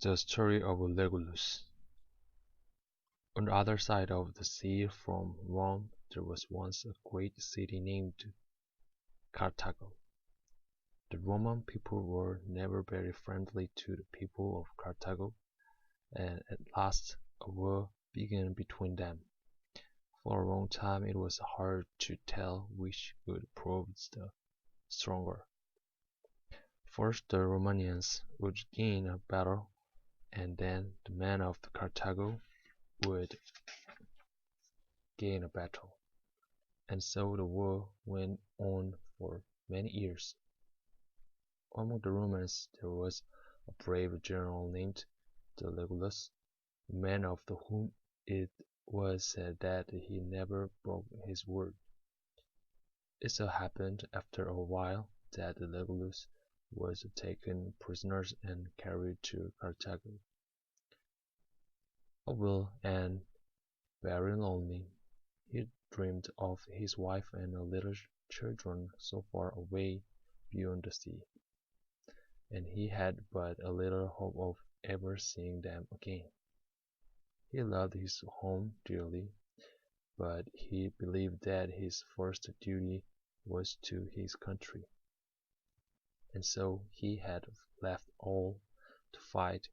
The Story of Regulus. On the other side of the sea from Rome there was once a great city named Carthago. The Roman people were never very friendly to the people of Carthago, and at last a war began between them. For a long time it was hard to tell which would prove the stronger. First the Romanians would gain a battle, and then the men of Carthago would gain a battle, and so the war went on for many years. Among the Romans there was a brave general named Regulus, a man of whom it was said that he never broke his word. It so happened after a while that Regulus was taken prisoner and carried to Carthago. A will and very lonely, he dreamed of his wife and little children so far away beyond the sea, and he had but a little hope of ever seeing them again. He loved his home dearly, but he believed that his first duty was to his country, and so he had left all to fight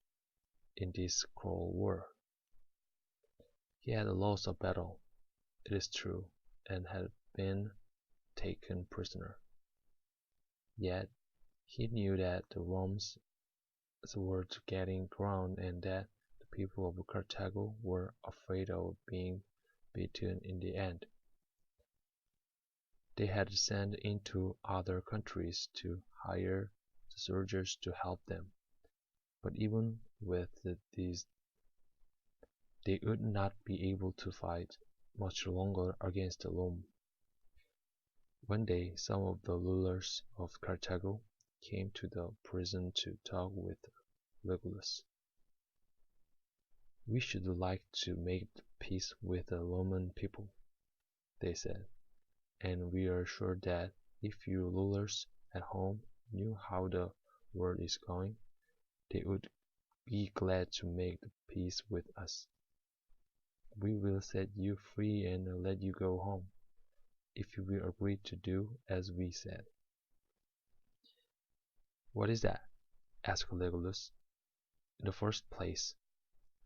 in this cruel war. He had lost a battle, it is true, and had been taken prisoner. Yet he knew that the Romans were getting ground and that the people of Carthago were afraid of being beaten in the end. They had sent into other countries to hire the soldiers to help them, but even with these they would not be able to fight much longer against Rome. One day some of the rulers of Carthago came to the prison to talk with Regulus. "We should like to make peace with the Roman people," they said, "and we are sure that if you rulers at home knew how the world is going, they would be glad to make peace with us. We will set you free and let you go home, if you will agree to do as we said." "What is that?" asked Regulus. "In the first place,"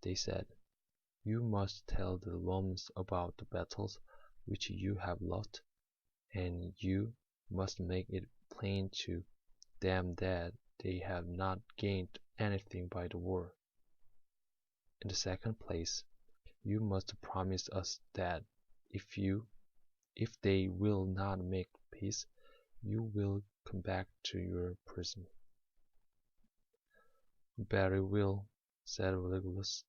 they said, "you must tell the Romans about the battles which you have lost, and you must make it plain to them that they have not gained anything by the war. In the second place, you must promise us that if they will not make peace, you will come back to your prison." "Very well," said Regulus.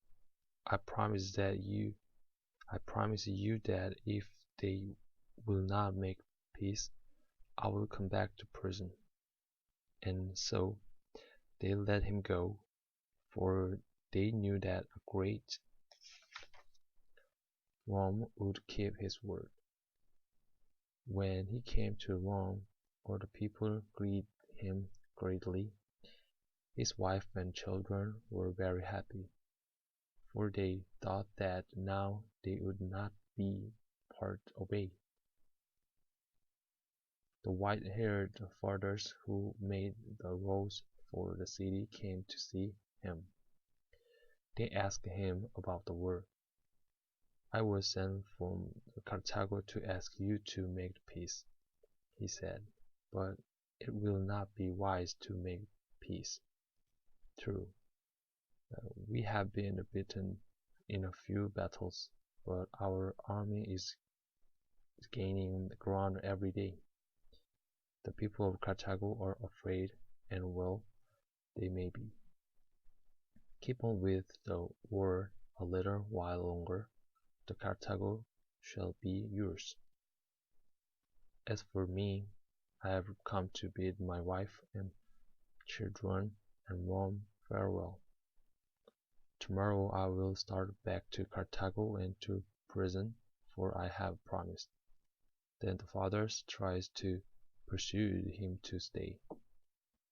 I promise you that if they will not make peace, I will come back to prison." And so they let him go, for they knew that a great Rome would keep his word. When he came to Rome, all the people greeted him greatly. His wife and children were very happy, for they thought that now they would not be part away. The white-haired fathers who made the roads for the city came to see him. They asked him about the war. "I was sent from Carthago to ask you to make peace," he said, "but it will not be wise to make peace. True, we have been beaten in a few battles, but our army is gaining ground every day. The people of Carthago are afraid, and well they may be. Keep on with the war a little while longer, the Carthago shall be yours. As for me, I have come to bid my wife and children and Rome farewell. Tomorrow I will start back to Carthago and to prison, for I have promised." Then the fathers tried to persuade him to stay.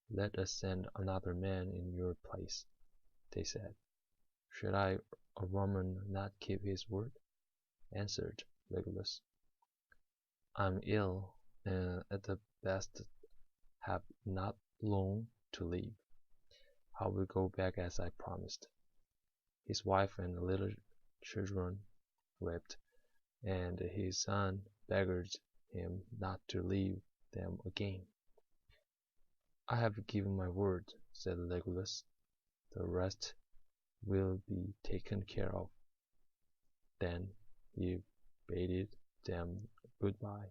"Let us send another man in your place," they said. "Should I, a Roman, not keep his word?" answered Regulus. "I'm ill, and at the best have not long to live. I will go back as I promised." His wife and the little children wept, and his son begged him not to leave them again. "I have given my word," said Regulus. "The rest will be taken care of." Then he bade them good-bye,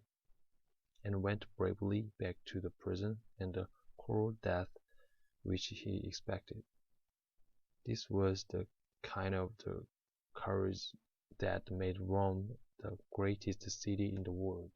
and went bravely back to the prison and the cruel death which he expected. This was the kind of the courage that made Rome the greatest city in the world.